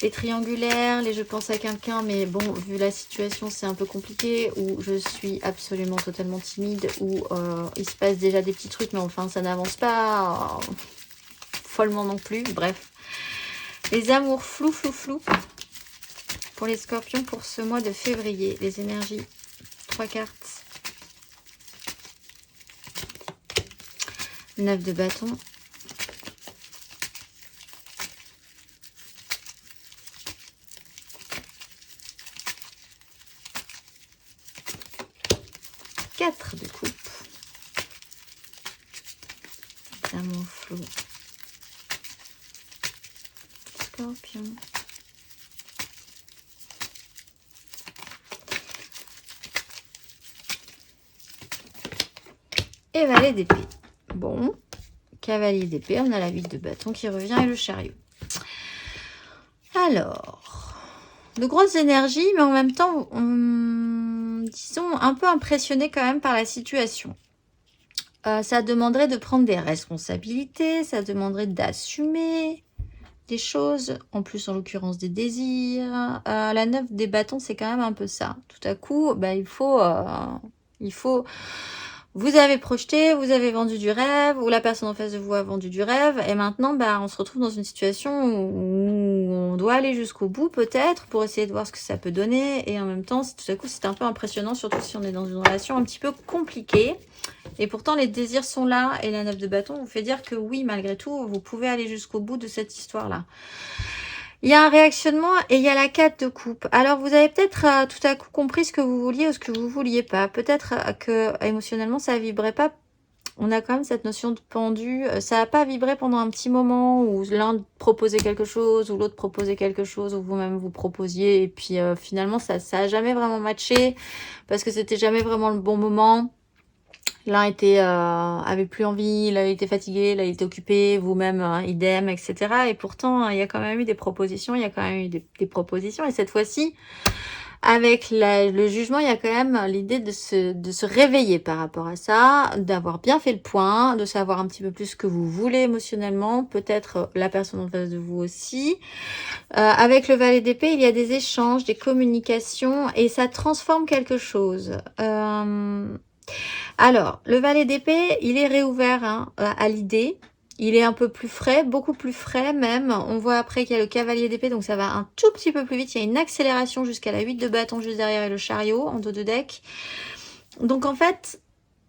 Les triangulaires, les je pense à quelqu'un, mais bon, vu la situation, c'est un peu compliqué. Ou je suis absolument totalement timide, ou il se passe déjà des petits trucs, mais enfin ça n'avance pas follement non plus. Bref. Les amours flous, pour les scorpions pour ce mois de février. Les énergies, 3 cartes. 9 de bâton. Quatre de coupe. Amour flou. Scorpion. Et valet d'épée. Bon, cavalier d'épée, on a la 8 de bâton qui revient et le chariot. Alors, de grosses énergies, mais en même temps, disons, un peu impressionné quand même par la situation. Ça demanderait de prendre des responsabilités, ça demanderait d'assumer des choses, en plus en l'occurrence des désirs. La 9 des bâtons, c'est quand même un peu ça. Tout à coup, il faut... Vous avez projeté, vous avez vendu du rêve, ou la personne en face de vous a vendu du rêve, et maintenant, on se retrouve dans une situation où on doit aller jusqu'au bout, peut-être, pour essayer de voir ce que ça peut donner, et en même temps, tout à coup, c'est un peu impressionnant, surtout si on est dans une relation un petit peu compliquée, et pourtant, les désirs sont là, et la 9 de bâton vous fait dire que oui, malgré tout, vous pouvez aller jusqu'au bout de cette histoire-là. Il y a un réactionnement et il y a la 4 de coupe. Alors, vous avez peut-être tout à coup compris ce que vous vouliez ou ce que vous vouliez pas. Peut-être que émotionnellement, ça vibrait pas On a quand même cette notion de pendu. Ça n'a pas vibré pendant un petit moment où l'un proposait quelque chose, ou l'autre proposait quelque chose, ou vous-même vous proposiez. Et puis finalement, ça a jamais vraiment matché parce que c'était jamais vraiment le bon moment. L'un avait plus envie, l'un était fatigué, l'un était occupé, vous-même idem, etc. Et pourtant, il y a quand même eu des propositions, il y a quand même eu des propositions. Et cette fois-ci, avec le jugement, il y a quand même l'idée de se réveiller par rapport à ça, d'avoir bien fait le point, de savoir un petit peu plus ce que vous voulez émotionnellement, peut-être la personne en face de vous aussi. Avec le valet d'épée, il y a des échanges, des communications, et ça transforme quelque chose. Alors, le valet d'épée, il est réouvert à l'idée. Il est un peu plus frais, beaucoup plus frais même. On voit après qu'il y a le cavalier d'épée, donc ça va un tout petit peu plus vite. Il y a une accélération jusqu'à la 8 de bâton juste derrière et le chariot en dos de deck. Donc en fait,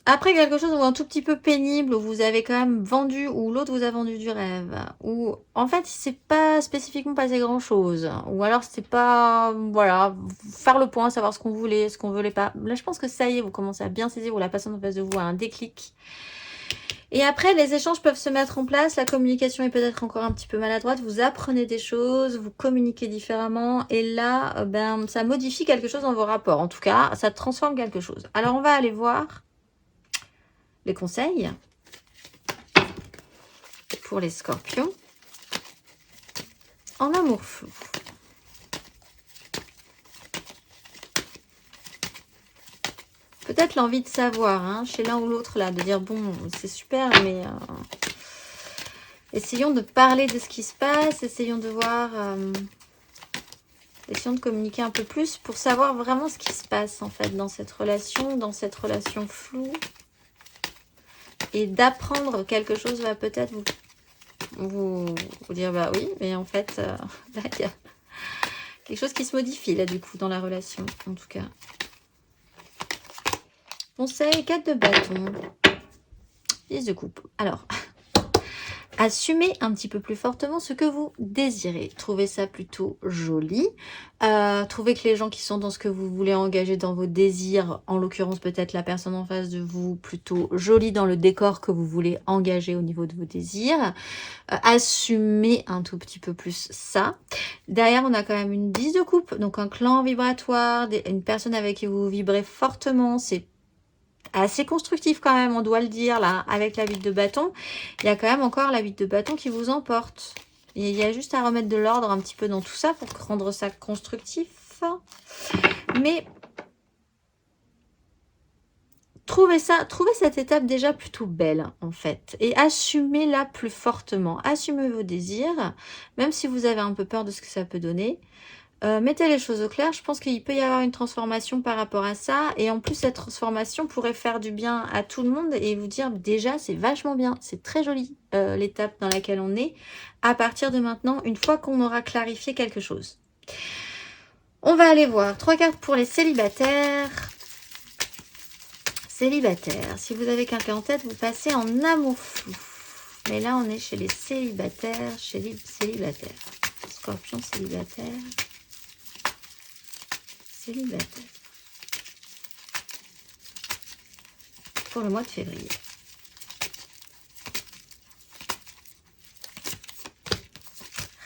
après quelque chose où un tout petit peu pénible, où vous avez quand même vendu, ou l'autre vous a vendu du rêve, ou en fait il s'est pas spécifiquement passé grand chose, ou alors c'est pas, voilà, faire le point, savoir ce qu'on voulait, ce qu'on voulait pas. Là je pense que ça y est, vous commencez à bien saisir, ou la personne en face de vous a un déclic. Et après, les échanges peuvent se mettre en place, la communication est peut-être encore un petit peu maladroite, vous apprenez des choses, vous communiquez différemment, et là, ben, ça modifie quelque chose dans vos rapports. En tout cas, ça transforme quelque chose. Alors, on va aller voir les conseils pour les scorpions en amour flou. Peut-être l'envie de savoir, chez l'un ou l'autre, là, de dire, bon, c'est super, mais essayons de parler de ce qui se passe, essayons de voir, essayons de communiquer un peu plus pour savoir vraiment ce qui se passe, en fait, dans cette relation floue. Et d'apprendre quelque chose va peut-être vous dire, bah oui, mais en fait, là, il y a quelque chose qui se modifie, là, du coup, dans la relation, en tout cas. Conseil, 4 de bâton, 10 de coupe. Alors, assumez un petit peu plus fortement ce que vous désirez. Trouvez ça plutôt joli. Trouvez que les gens qui sont dans ce que vous voulez engager dans vos désirs, en l'occurrence peut-être la personne en face de vous, plutôt jolie dans le décor que vous voulez engager au niveau de vos désirs. Assumez un tout petit peu plus ça. Derrière, on a quand même une 10 de coupe, donc un clan vibratoire, une personne avec qui vous vibrez fortement. C'est assez constructif quand même, on doit le dire, là, avec la 8 de bâton. Il y a quand même encore la 8 de bâton qui vous emporte. Et il y a juste à remettre de l'ordre un petit peu dans tout ça pour rendre ça constructif. Mais trouvez cette étape déjà plutôt belle, en fait. Et assumez-la plus fortement. Assumez vos désirs, même si vous avez un peu peur de ce que ça peut donner. Mettez les choses au clair, je pense qu'il peut y avoir une transformation par rapport à ça. Et en plus, cette transformation pourrait faire du bien à tout le monde et vous dire déjà, c'est vachement bien, c'est très joli l'étape dans laquelle on est. À partir de maintenant, une fois qu'on aura clarifié quelque chose. On va aller voir 3 cartes pour les célibataires. Célibataires, si vous avez quelqu'un en tête, vous passez en amour flou. Mais là, on est chez les célibataires, célibataires. Scorpion célibataire. Célibataire. Pour le mois de février.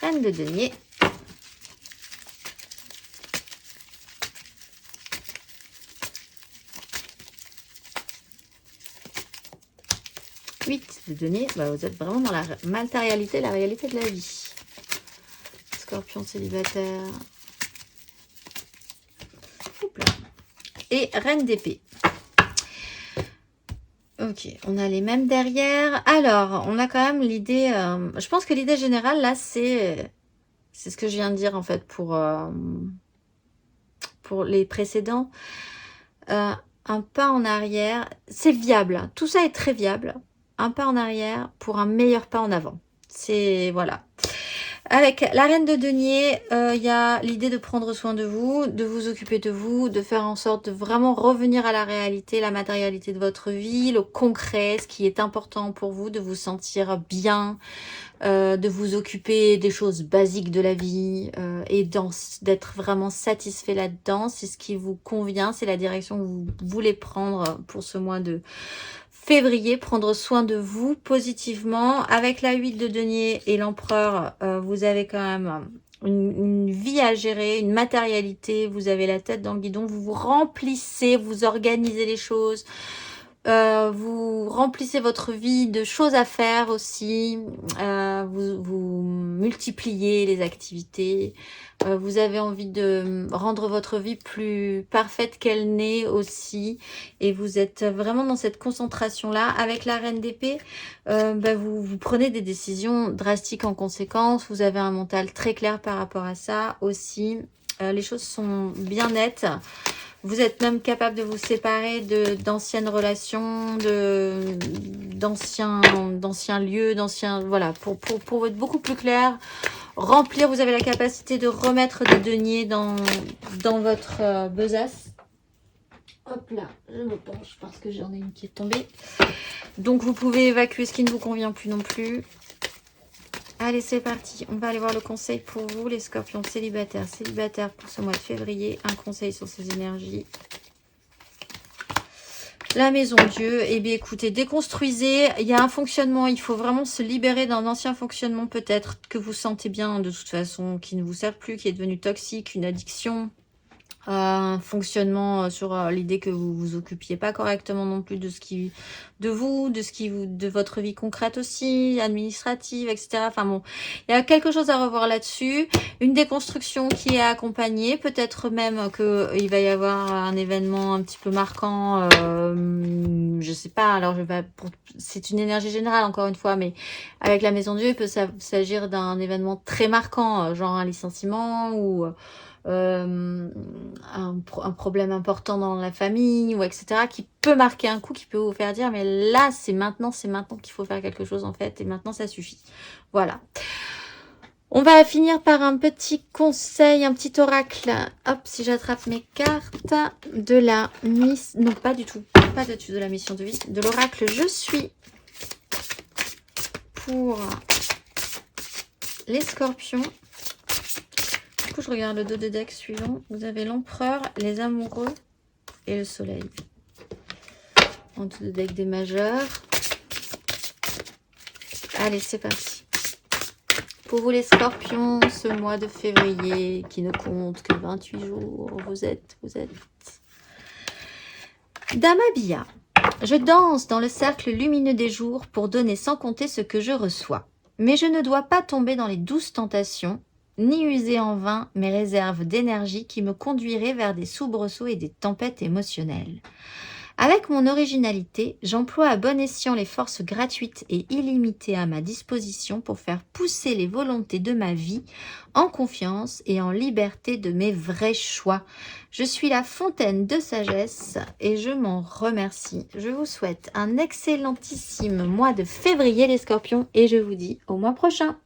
Reine de denier. De denier, bah vous êtes vraiment dans la matérialité, la réalité de la vie. Scorpion célibataire. Et reine d'épée. Ok, on a les mêmes derrière. Alors, on a quand même l'idée... je pense que l'idée générale, là, c'est ce que je viens de dire, en fait, pour les précédents. Un pas en arrière. C'est viable. Tout ça est très viable. Un pas en arrière pour un meilleur pas en avant. C'est... Voilà. Avec la reine de denier, il y a l'idée de prendre soin de vous occuper de vous, de faire en sorte de vraiment revenir à la réalité, la matérialité de votre vie, le concret, ce qui est important pour vous, de vous sentir bien, de vous occuper des choses basiques de la vie et d'être vraiment satisfait là-dedans. C'est ce qui vous convient, c'est la direction que vous voulez prendre pour ce mois de février, prendre soin de vous positivement. Avec la 8 de denier et l'empereur, vous avez quand même une vie à gérer, une matérialité, vous avez la tête dans le guidon, vous vous remplissez, vous organisez les choses, vous remplissez votre vie de choses à faire aussi, vous multipliez les activités, vous avez envie de rendre votre vie plus parfaite qu'elle n'est aussi, et vous êtes vraiment dans cette concentration-là. Avec la reine d'épée, vous prenez des décisions drastiques en conséquence, vous avez un mental très clair par rapport à ça aussi. Les choses sont bien nettes. Vous êtes même capable de vous séparer d'anciennes relations, d'anciens lieux, voilà, pour être beaucoup plus clair. Remplir, vous avez la capacité de remettre des deniers dans votre besace. Hop là, je me penche parce que j'en ai une qui est tombée. Donc vous pouvez évacuer ce qui ne vous convient plus non plus. Allez, c'est parti. On va aller voir le conseil pour vous, les scorpions célibataires. Célibataires pour ce mois de février. Un conseil sur ces énergies. La maison Dieu. Eh bien, écoutez, déconstruisez. Il y a un fonctionnement. Il faut vraiment se libérer d'un ancien fonctionnement peut-être que vous sentez bien de toute façon, qui ne vous sert plus, qui est devenu toxique, une addiction. Un fonctionnement sur l'idée que vous vous occupiez pas correctement non plus de de votre vie concrète aussi, administrative, etc. Enfin bon, il y a quelque chose à revoir là-dessus. Une déconstruction qui est accompagnée, peut-être même que il va y avoir un événement un petit peu marquant. Je sais pas. Alors c'est une énergie générale encore une fois, mais avec la Maison Dieu, il peut s'agir d'un événement très marquant, genre un licenciement ou un problème important dans la famille, ou etc., qui peut marquer un coup, qui peut vous faire dire, mais là, c'est maintenant qu'il faut faire quelque chose, en fait, et maintenant, ça suffit. Voilà. On va finir par un petit conseil, un petit oracle. Hop, si j'attrape mes cartes, de la mission... Non, pas du tout. Pas de la mission de vie. De l'oracle Je suis pour les scorpions. Je regarde le dos de deck suivant. Vous avez l'empereur, les amoureux et le soleil. En dessous de deck des majeurs. Allez, c'est parti. Pour vous les scorpions, ce mois de février qui ne compte que 28 jours, vous êtes Dame Abia. Je danse dans le cercle lumineux des jours pour donner sans compter ce que je reçois. Mais je ne dois pas tomber dans les douces tentations, ni user en vain mes réserves d'énergie qui me conduiraient vers des soubresauts et des tempêtes émotionnelles. Avec mon originalité, j'emploie à bon escient les forces gratuites et illimitées à ma disposition pour faire pousser les volontés de ma vie en confiance et en liberté de mes vrais choix. Je suis la fontaine de sagesse et je m'en remercie. Je vous souhaite un excellentissime mois de février les scorpions et je vous dis au mois prochain.